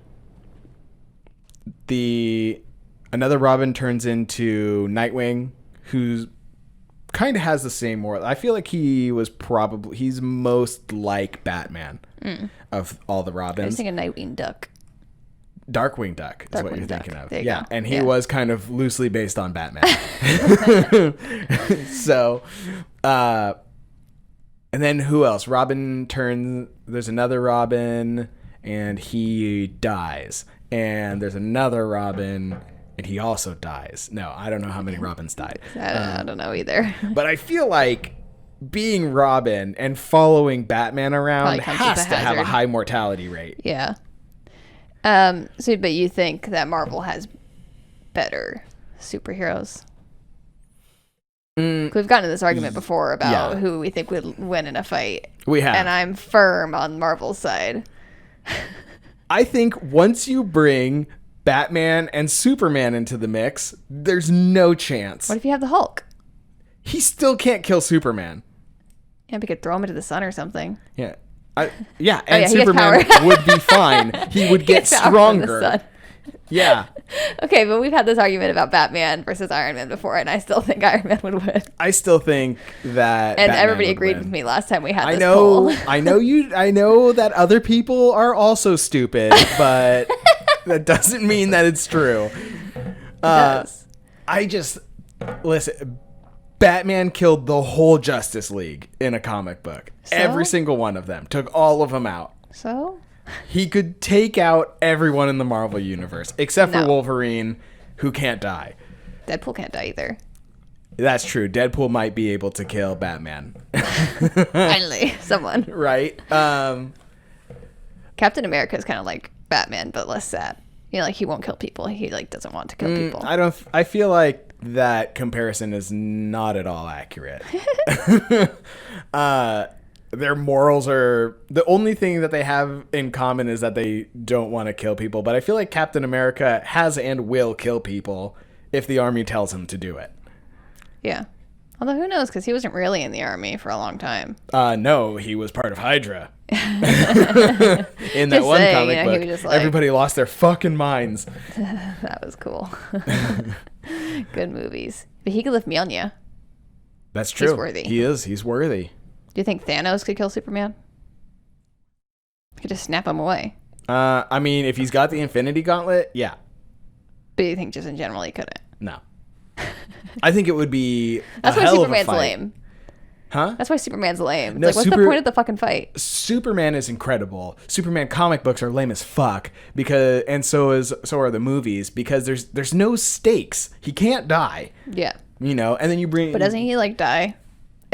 another Robin turns into Nightwing, who's kind of has the same moral. I feel like he's most like Batman of all the I was Robins. thinking Nightwing Duck. Darkwing Duck is what Darkwing you're Duck. thinking of. There you Yeah, go. and he Yeah. was kind of loosely based on Batman. So, and then who else? There's another Robin, and he dies. And there's another Robin, and he also dies. No, I don't know how many Robins died. I don't know either. But I feel like being Robin and following Batman around Probably comes with has a to have a hazard. high mortality rate. Yeah. So, but you think that Marvel has better superheroes? We've gotten to this argument before about Yeah. who we think would win in a fight, We have. and I'm firm on Marvel's side. I think once you bring Batman and Superman into the mix, there's no chance. What if you have the Hulk? He still can't kill Superman. Yeah, we could throw him into the sun or something. Yeah. And he has Superman power. would be fine. He would get He has power from the stronger. sun. Yeah. Okay, but we've had this argument about Batman versus Iron Man before, and I still think Iron Man would win. I still think that And Batman everybody would agreed win. with me last time we had I this know poll. I know that other people are also stupid, but that doesn't mean that it's true. Does. Listen, Batman killed the whole Justice League in a comic book. So? Every single one of them. Took all of them out. So? He could take out everyone in the Marvel universe except for No. Wolverine, who can't die. Deadpool can't die either. That's true. Deadpool might be able to kill Batman. Finally, someone. Right? Captain America is kind of like Batman, but less sad. You know, like he won't kill people. He like doesn't want to kill people. I feel like that comparison is not at all accurate. Their morals are the only thing that they have in common is that they don't want to kill people. But I feel like Captain America has and will kill people if the army tells him to do it. Yeah. Although who knows, because he wasn't really in the army for a long time. No, he was part of Hydra. In that Just one saying, comic you know, he book, was just like- everybody lost their fucking minds. That was cool. Good movies. But he could lift Mjolnir. That's true. worthy. He is. He's worthy. Do you think Thanos could kill Superman? He could just snap him away. I mean, if he's got the Infinity Gauntlet, yeah. But you think just in general he couldn't? No. I think it would be That's a why hell Superman's of a fight. lame. Huh? That's why Superman's lame. It's No, like, what's the point of the fucking fight? Superman is incredible. Superman comic books are lame as fuck and so are the movies because there's no stakes. He can't die, Yeah. you know. And then you bring But doesn't he like die?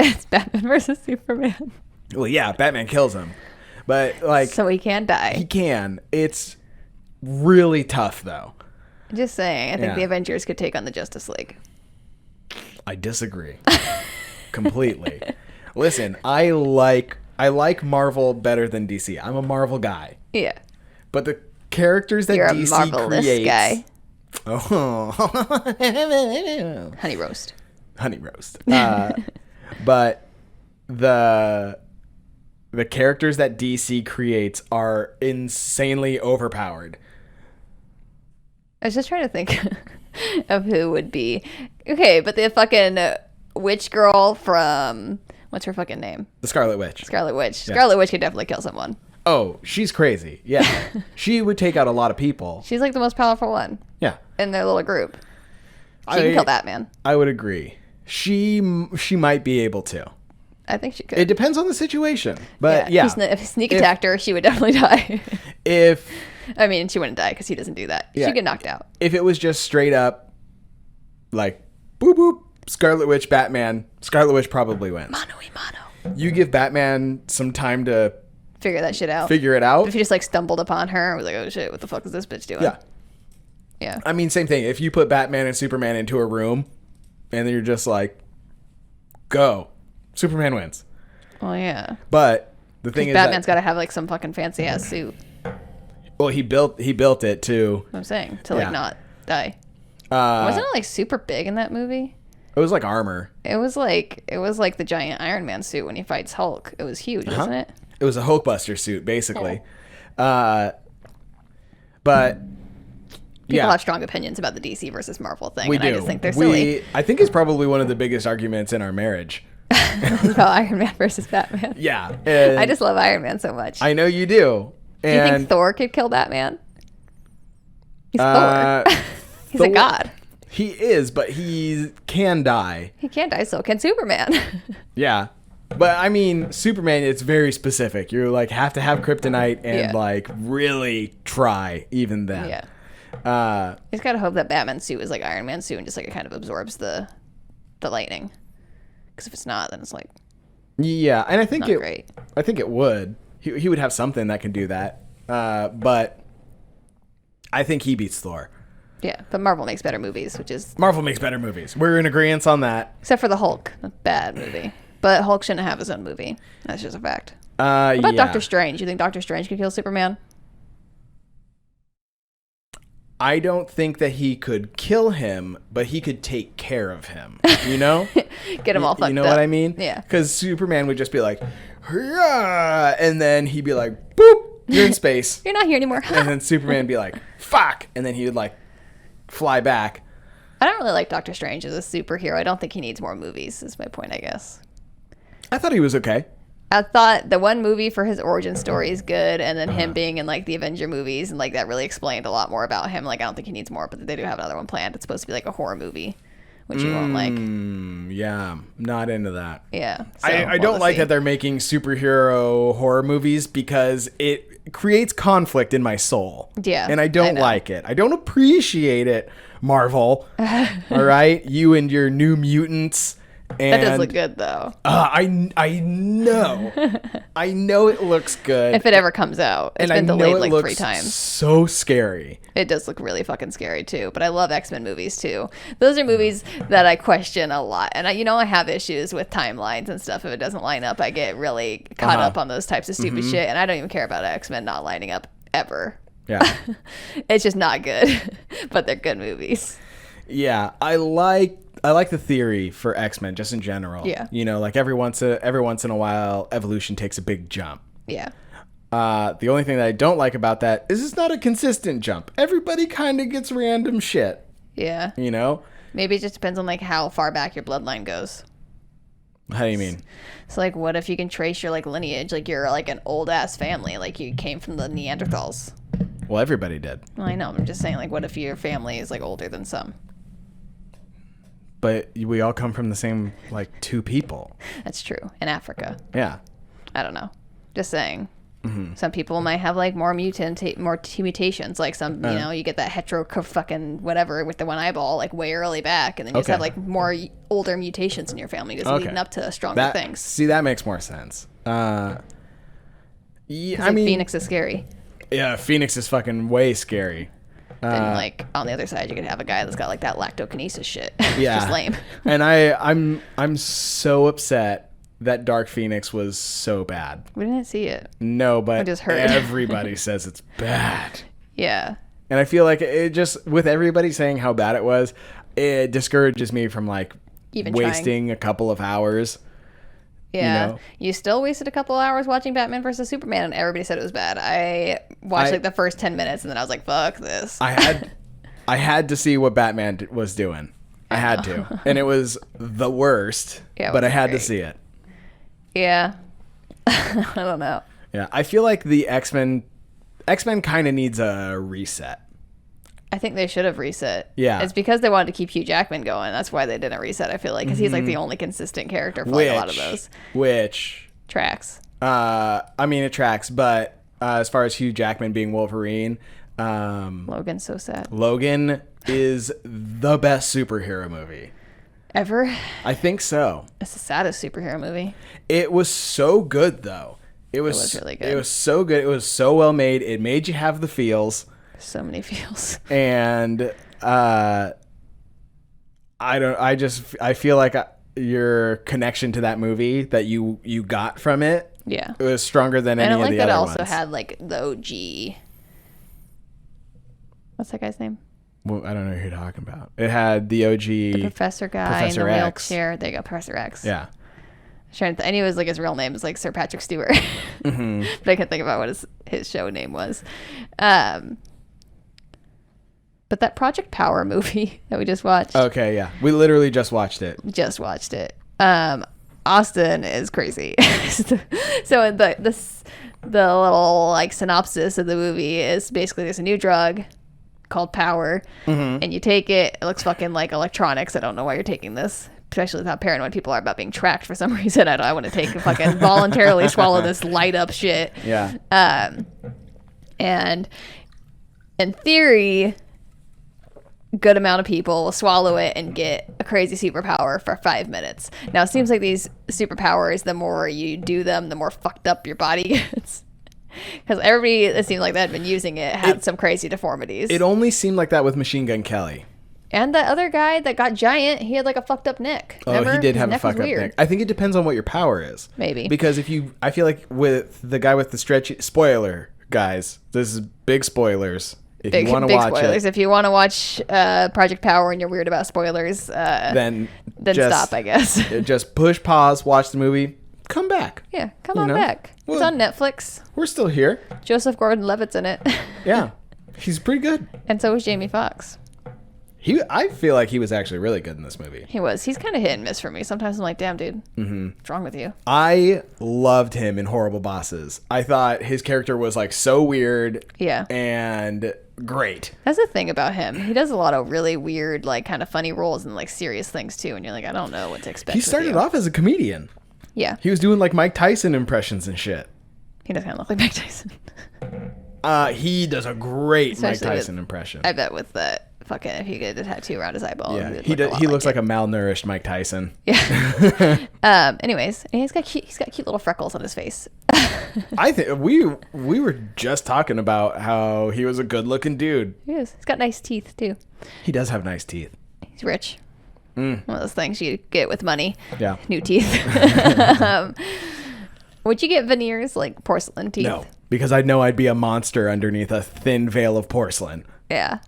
It's Batman versus Superman. well, yeah, Batman kills him. But like So he can die. he can. It's really tough though. Just saying. I think Yeah. the Avengers could take on the Justice League. I disagree. Completely. Listen, I like Marvel better than DC. I'm a Marvel guy. Yeah. But the characters that You're a DC marvelous creates guy. Oh. Honey roast. Honey roast. But the characters that DC creates are insanely overpowered. I was just trying to think of who would be. Okay, but the fucking witch girl from... What's her fucking name? The Scarlet Witch. Scarlet Witch. Scarlet Witch could definitely kill someone. Oh, she's crazy. Yeah. She would take out a lot of people. She's like the most powerful one Yeah. in their little group. She can kill Batman. I would agree. She might be able to. I think she could. It depends on the situation. But yeah. If he sneak attacked her, she would definitely die. If I mean, she wouldn't die because he doesn't do that. Yeah. She'd get knocked out. if it was just straight up like boop boop Scarlet Witch Batman, Scarlet Witch probably wins. Mano y mano. You give Batman some time to Figure that shit out. figure it out. If he just like stumbled upon her and was like, oh shit, what the fuck is this bitch doing? Yeah. Yeah. I mean, same thing. If you put Batman and Superman into a room and then you're just like, go, Superman wins. Well, yeah. But the thing is Batman's that, got to have like some fucking fancy ass suit. well, he built it too. I'm saying to like Yeah. not die. Wasn't it like super big in that movie? It was like armor. It was like the giant Iron Man suit when he fights Hulk. It was huge, wasn't it? It was a Hulkbuster suit, basically. But People yeah, have strong opinions about the DC versus Marvel thing, we and do. I just think they're silly. I think it's probably one of the biggest arguments in our marriage. About Iron Man versus Batman. Yeah, and I just love Iron Man so much. I know you do. Do you think Thor could kill Batman? He's Thor. He's a Thor- god. He is, but he can die. He can't die, so can Superman. Yeah. But I mean, Superman, it's very specific. You like have to have kryptonite and Yeah. like really try even then. Yeah. Uh, You just gotta hope that Batman's suit is like Iron Man's suit and just like it kind of absorbs the lightning. Because if it's not, then it's like yeah, and I think not great. I think it would. He would have something that can do that. But I think he beats Thor. Yeah, but Marvel makes better movies, which is Marvel makes better movies. We're in agreement on that. except for the Hulk, a bad movie. But Hulk shouldn't have his own movie. That's just a fact. What about Yeah. Doctor Strange? You think Doctor Strange could kill Superman? I don't think that he could kill him, but he could take care of him. You know? Get him all fucked up. You know what I mean? Yeah. Because Superman would just be like, "Hurrah!" And then he'd be like, boop, you're in space. You're not here anymore. And then Superman would be like, fuck. And then he would like fly back. I don't really like Doctor Strange as a superhero. I don't think he needs more movies, is my point, I guess. I thought he was okay. I thought the one movie for his origin story is good, and then him being in like the Avenger movies and like that really explained a lot more about him. Like I don't think he needs more, but they do have another one planned. It's supposed to be like a horror movie, which you won't like. Yeah, not into that. Yeah, so I don't we'll like see. that they're making superhero horror movies because it creates conflict in my soul. Yeah, And I I don't know. like it. I don't appreciate it, Marvel. All right? You and your New Mutants. And That does look good though. I know. I know it looks good. If it ever comes out, it's been delayed like 3 times. so scary. It does look really fucking scary too, but I love X-Men movies too. Those are movies that I question a lot. And I have issues with timelines and stuff. If it doesn't line up, I get really caught up on those types of stupid shit. And I don't even care about X-Men not lining up ever. Yeah. It's just not good, but they're good movies. Yeah, I like the theory for X-Men just in general. Yeah. You know, like every once in a while evolution takes a big jump. Yeah. The only thing that I don't like about that is it's not a consistent jump. Everybody kind of gets random shit, Yeah. you know? Maybe it just depends on like how far back your bloodline goes. How do you mean? So like what if you can trace your like lineage, like you're like an old ass family, like you came from the Neanderthals. Well, everybody did. Well, I know, I'm just saying like what if your family is like older than some? But we all come from the same, like, 2 people. That's true. In Africa. Yeah. I don't know. Just saying. Some people might have like more mutations. Like some, you know, you get that fucking whatever with the one eyeball like way early back, and then you just Okay. have like more older mutations in your family just leading up to stronger things. See, that makes more sense. Yeah, I Like mean, Phoenix is scary. yeah, Phoenix is fucking way scary. Then like on the other side, you could have a guy that's got like that lactokinesis shit. Yeah. Just lame. And I'm so upset that Dark Phoenix was so bad. We didn't see it. No, but just heard. everybody says it's bad. Yeah. And I feel like it just, with everybody saying how bad it was, it discourages me from like Even wasting a couple of hours. Yeah. know? You still wasted a couple hours watching Batman versus Superman, and everybody said it was bad. I watched like the first 10 minutes, and then I was like, fuck this. I had to see what Batman was doing. I had to. And it was the worst, Yeah, it but I wasn't had to great. see it. Yeah. I don't know. Yeah, I feel like the X-Men kind of needs a reset. I think they should have reset. Yeah. It's because they wanted to keep Hugh Jackman going. That's why they didn't reset, I feel like, because he's like the only consistent character for like a lot of those Which, tracks. I mean, it tracks, but as far as Hugh Jackman being Wolverine, Logan's so sad. Logan is the best superhero movie. Ever? I think so. It's the saddest superhero movie. It was so good, though. It was really good. It was so good. It was so well made. It made you have the feels. So many feels. And I feel like your connection to that movie that you got from it, Yeah. it was stronger than I any don't of like the that it other also ones. had like the OG. What's that guy's name? Well, I don't know who you're talking about. It had the OG. The professor guy Professor in the X. wheelchair. There you go, Professor X. Yeah. I knew it was like his real name is like Sir Patrick Stewart, Mm-hmm. but I couldn't think about what his show name was. But that Project Power movie that we just watched, Okay, yeah. We literally just watched it. Austin is crazy. So the little like synopsis of the movie is basically there's a new drug called Power, and you take it. It looks fucking like electronics. I don't know why you're taking this. Especially with how paranoid people are about being tracked for some reason. I want to take a fucking voluntarily swallow this light up shit. Yeah. And in theory, good amount of people will swallow it and get a crazy superpower for 5 minutes. Now, it seems like these superpowers, the more you do them, the more fucked up your body gets. Because everybody that seemed like that had been using it had some crazy deformities. It only seemed like that with Machine Gun Kelly. And that other guy that got giant, he had like a fucked up neck. Oh, Remember? he did His have a neck was fuck up weird. neck. I think it depends on what your power is. Maybe. Because I feel like with the guy with the stretchy, spoiler, guys, this is big spoilers. If Big, you want to big watch spoilers. it, If you want to watch Project Power and you're weird about spoilers, then stop, I guess. just push pause, watch the movie, come back. Yeah, come You on know? back. It's Well- on Netflix. We're still here. Joseph Gordon-Levitt's in it. Yeah, he's pretty good. And so was Jamie Foxx. I feel like he was actually really good in this movie. He was. He's kind of hit and miss for me. Sometimes I'm like, damn, dude. What's wrong with you? I loved him in Horrible Bosses. I thought his character was like so weird Yeah. and great. That's the thing about him. He does a lot of really weird, like, kind of funny roles and, like, serious things, too. And you're like, I don't know what to expect. He with started you. off as a comedian. Yeah. He was doing like Mike Tyson impressions and shit. He does kind of look like Mike Tyson. He does a great Especially Mike with- Tyson impression. I bet with the fucking, if he get a tattoo around his eyeball. Yeah, would he look a lot he looks it. like a malnourished Mike Tyson. Yeah. Anyways, and he's got cute little freckles on his face. I think we were just talking about how he was a good-looking dude. He is. He's got nice teeth too. He does have nice teeth. He's rich. One of those things you get with money. Yeah. New teeth. Would you get veneers, like porcelain teeth? No, because I know I'd be a monster underneath a thin veil of porcelain. Yeah.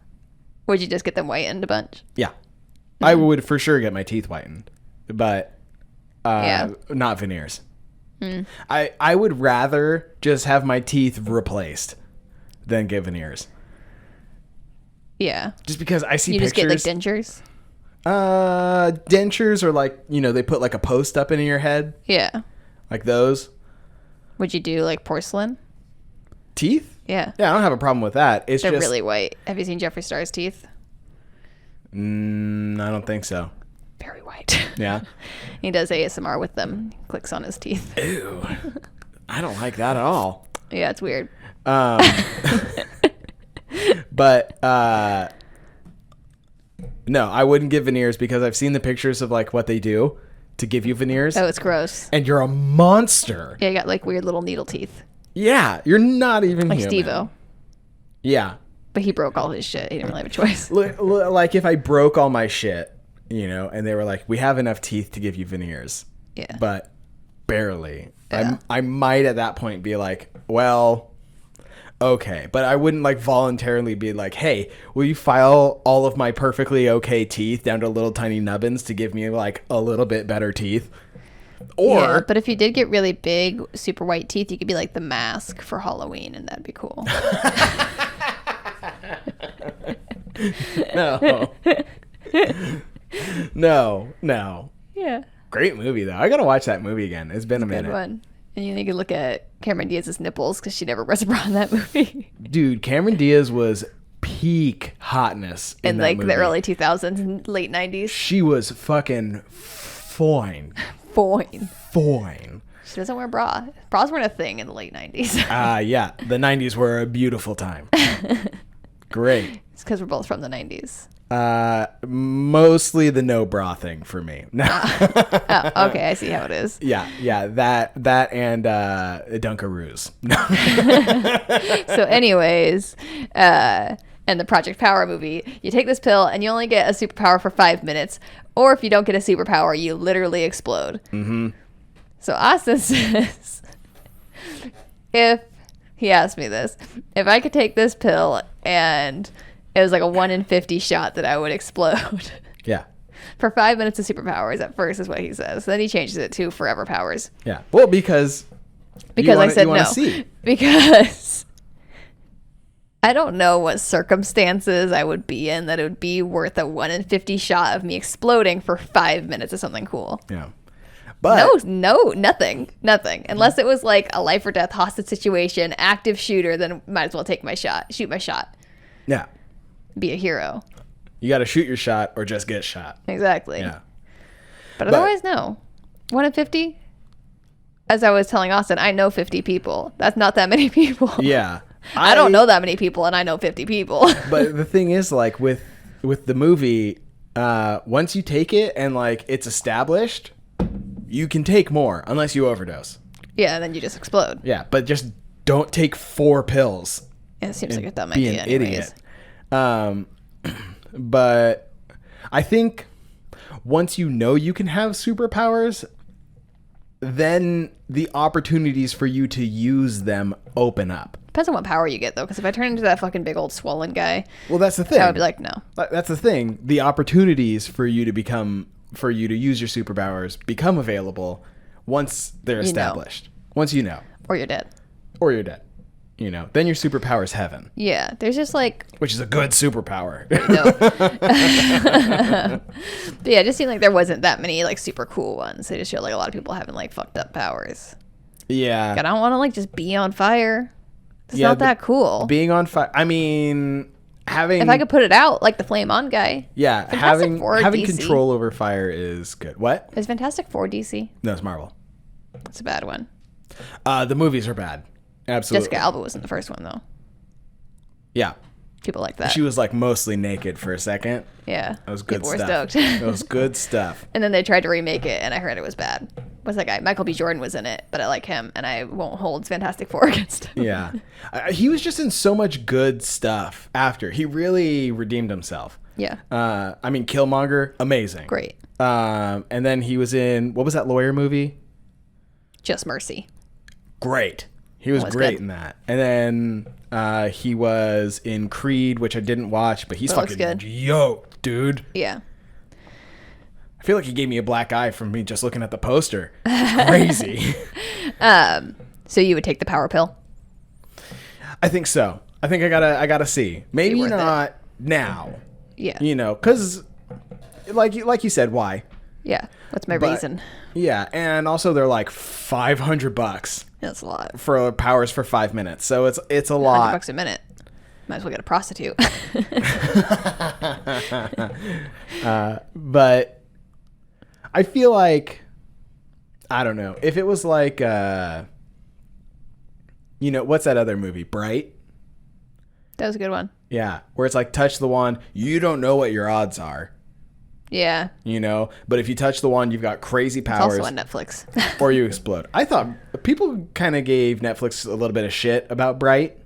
Would you just get them whitened a bunch? Yeah. I would for sure get my teeth whitened, but Yeah. not veneers. I would rather just have my teeth replaced than get veneers. Yeah. Just because I see You just pictures. get like dentures? Dentures are like, they put like a post up into your head, Yeah. like those. Would you do like porcelain? Teeth? Yeah. Yeah, I don't have a problem with that. It's They're just really white. Have you seen Jeffree Star's teeth? I don't think so. Very white. Yeah. He does ASMR with them. He clicks on his teeth. Ew. I don't like that at all. Yeah, it's weird. But no, I wouldn't get veneers because I've seen the pictures of like what they do to give you veneers, Oh, it's gross. and you're a monster. Yeah, you got like weird little needle teeth. Yeah, you're not even Like human. Steve-O. Yeah, But he broke all his shit. He didn't really have a choice. like if I broke all my shit, and they were like, "We have enough teeth to give you veneers," Yeah. but barely. Yeah. I might at that point be like, well, okay, but I wouldn't like voluntarily be like, hey, will you file all of my perfectly okay teeth down to little tiny nubbins to give me like a little bit better teeth? Or Yeah, but if you did get really big, super white teeth, you could be like the Mask for Halloween, and that'd be cool. no, no. Yeah. Great movie though. I gotta watch that movie again. It's been a Good minute. one. And you can look at Cameron Diaz's nipples because she never wears a bra in that movie. Dude, Cameron Diaz was peak hotness in In that like movie. the early 2000s and late 90s. She was fucking fine. Fine. Fine. She doesn't wear a bra. Bras weren't a thing in the late 90s. Yeah. The 90s were a beautiful time. Great. It's because we're both from the 90s. Mostly the no bra thing for me. No. Oh, okay, I see how it is. Yeah. That and Dunkaroos. So anyways, in the Project Power movie, you take this pill and you only get a superpower for 5 minutes. Or if you don't get a superpower, you literally explode. Mm-hmm. So Austin says, he asked me this, if I could take this pill and it was like a 1 in 50 shot that I would explode. Yeah. For 5 minutes of superpowers at first is what he says. Then he changes it to forever powers. Yeah. Well, because I said you wanna no. see. Because I don't know what circumstances I would be in that it would be worth a 1 in 50 shot of me exploding for 5 minutes of something cool. Yeah. But Nothing. Unless it was like a life or death hostage situation, active shooter, then might as well take my shot, shoot my shot, yeah. be a hero. You got to shoot your shot or just get shot. Exactly. Yeah. But otherwise, no. 1 in 50? As I was telling Austin, I know 50 people. That's not that many people. Yeah. I don't know that many people, and I know 50 people. But the thing is, like with the movie, once you take it and like it's established, you can take more unless you overdose. Yeah, and then you just explode. Yeah, but just don't take 4 pills. Yeah, it seems like a dumb Be idea an anyways. idiot. But I think once you know you can have superpowers, then the opportunities for you to use them open up. Depends on what power you get, though, because if I turn into that fucking big old swollen guy, Well, that's the thing. I would be like, no. That's the thing. The opportunities for you to use your superpowers become available once they're established. Once you know. Or you're dead. Or you're dead. Then your superpower's heaven. Yeah, there's just like... Which is a good superpower. But yeah, it just seemed like there wasn't that many like super cool ones. They just showed like a lot of people having like fucked up powers. Yeah. Like, I don't want to like just be on fire. It's not that cool. Being on fire. I mean, having... If I could put it out, like the Flame On guy. Yeah, Fantastic Four having DC. control over fire is good. What? Is Fantastic Four DC? No, it's Marvel. It's a bad one. The movies are bad. Absolutely. Jessica Alba was in the first one, though. Yeah. People like that. She was like mostly naked for a second. Yeah. That was good People stuff. were stoked. That was good stuff. And then they tried to remake it, and I heard it was bad. What's that guy? Michael B. Jordan was in it, but I like him, and I won't hold Fantastic Four against him. Yeah. He was just in so much good stuff after. He really redeemed himself. Yeah. I mean, Killmonger, amazing. Great. And then he was in, what was that lawyer movie? Just Mercy. Great. He was great in that. And then he was in Creed, which I didn't watch, but he's fucking yoked, dude. Yeah. I feel like he gave me a black eye from me just looking at the poster. Crazy. So you would take the power pill? I think so. I think I gotta see. Maybe worth not now. Yeah. Because like you said, why? Yeah. What's my reason? Yeah, and also they're like $500 That's a lot. for powers for 5 minutes, so it's a lot. $100 a minute. Might as well get a prostitute. But I feel like, I don't know, if it was like what's that other movie, Bright? That was a good one. Yeah, where it's like touch the wand, you don't know what your odds are. Yeah. But if you touch the wand, you've got crazy powers. It's also on Netflix. Or you explode. I thought people kind of gave Netflix a little bit of shit about Bright.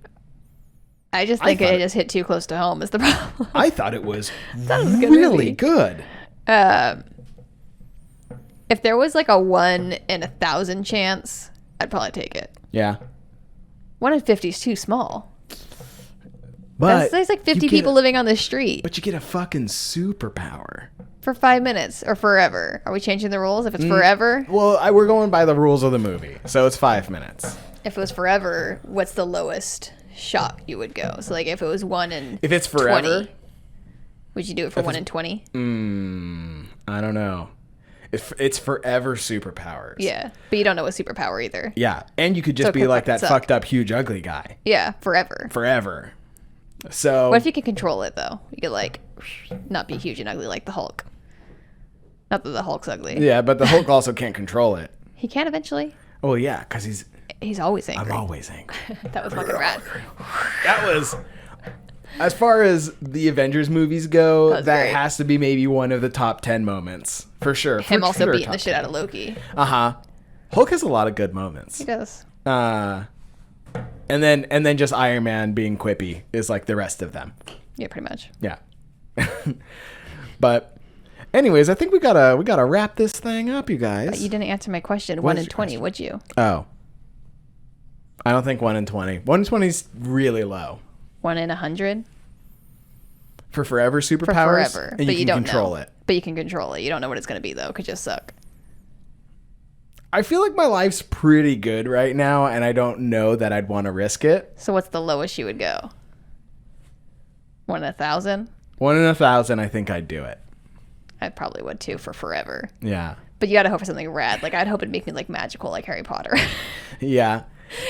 I just think it just hit too close to home is the problem. I thought it was really good. If there was like a 1 in 1,000 chance, I'd probably take it. Yeah. 1 in 50 is too small. But there's like 50 people living on the street. But you get a fucking superpower. For 5 minutes or forever. Are we changing the rules if it's forever? Well, we're going by the rules of the movie, so it's 5 minutes. If it was forever, what's the lowest shot you would go? So like if it was 1 in If it's forever, 20, would you do it for 1 in 20? I don't know. It's forever superpowers. Yeah, but you don't know what superpower either. Yeah, and you could just be like that fucked up huge ugly guy. Yeah, forever. Forever. So what if you could control it though? You could like not be huge and ugly like the Hulk. Not that the Hulk's ugly. Yeah, but the Hulk also can't control it. He can eventually. Oh yeah, because he's always angry. I'm always angry. That was fucking rad. That was, as far as the Avengers movies go, that has to be maybe one of the top 10 moments for sure. Him also beating the shit out of Loki. Hulk has a lot of good moments. He does. And then just Iron Man being quippy is like the rest of them. Yeah, pretty much. Yeah. But anyways, I think we gotta wrap this thing up, you guys. But you didn't answer my question. 1 in 20, would you? Oh. I don't think 1 in 20. 1 in 20 is really low. 1 in 100? For forever superpowers? For forever. And but you can control it. But you can control it. You don't know what it's going to be, though. It could just suck. I feel like my life's pretty good right now, and I don't know that I'd want to risk it. So what's the lowest you would go? 1 in 1,000? 1 in 1,000, I think I'd do it. I probably would, too, for forever. Yeah. But you got to hope for something rad. Like, I'd hope it'd make me, like, magical, like Harry Potter. Yeah.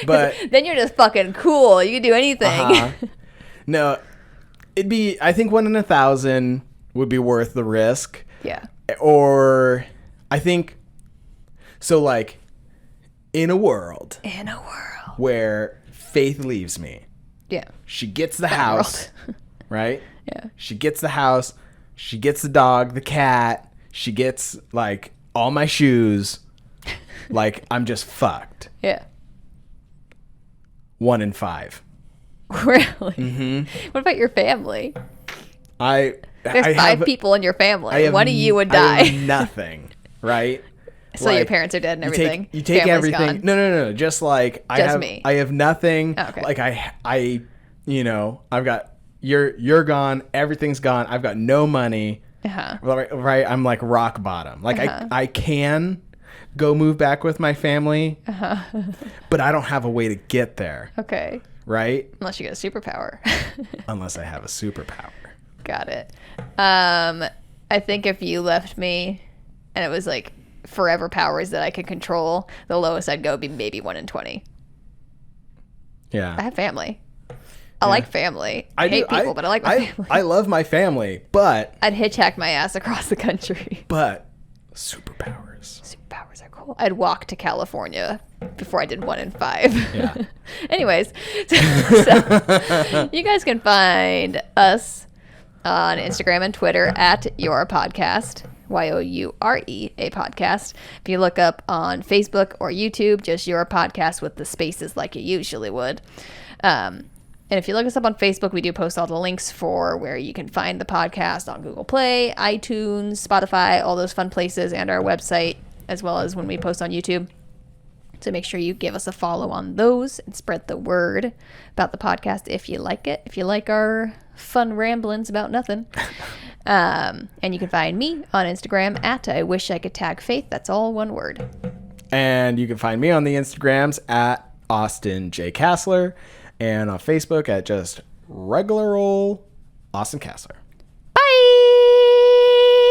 But then you're just fucking cool. You can do anything. No, it'd be, I think 1 in 1,000 would be worth the risk. Yeah. Or I think, so like in a world where Faith leaves me. Yeah. She gets the house, right? Yeah. She gets the house. She gets the dog, the cat. She gets like all my shoes. Like I'm just fucked. Yeah. 1 in 5. Really? Mm-hmm. What about your family? There's 5 people in your family. One of you would die. I have nothing, right? So your parents are dead and everything. You take Family's everything. gone. No. Just like Just me. I have nothing. Oh, okay. Like I, you know, I've got you're gone. Everything's gone. I've got no money. Uh-huh. Right. I'm like rock bottom. Like I can go move back with my family, but I don't have a way to get there. Okay. Right. Unless you get a superpower. Unless I have a superpower. Got it. I think if you left me and it was like forever powers that I could control, the lowest I'd go would be maybe 1 in 20. Yeah. I have family. I like family. I hate people, but I like my family. I love my family, but I'd hitchhike my ass across the country. But superpowers. Superpowers are cool. I'd walk to California before I did 1 in 5. Yeah. Anyways, so you guys can find us on Instagram and Twitter at Your Podcast, Youre, a podcast. If you look up on Facebook or YouTube, just Your Podcast with the spaces like you usually would. And if you look us up on Facebook, we do post all the links for where you can find the podcast on Google Play, iTunes, Spotify, all those fun places, and our website, as well as when we post on YouTube. So make sure you give us a follow on those and spread the word about the podcast if you like it, if you like our fun ramblings about nothing. And you can find me on Instagram at I Wish I Could Tag Faith. That's all one word. And you can find me on the Instagrams at Austin J. Castler and on Facebook at just regular old Austin Castler.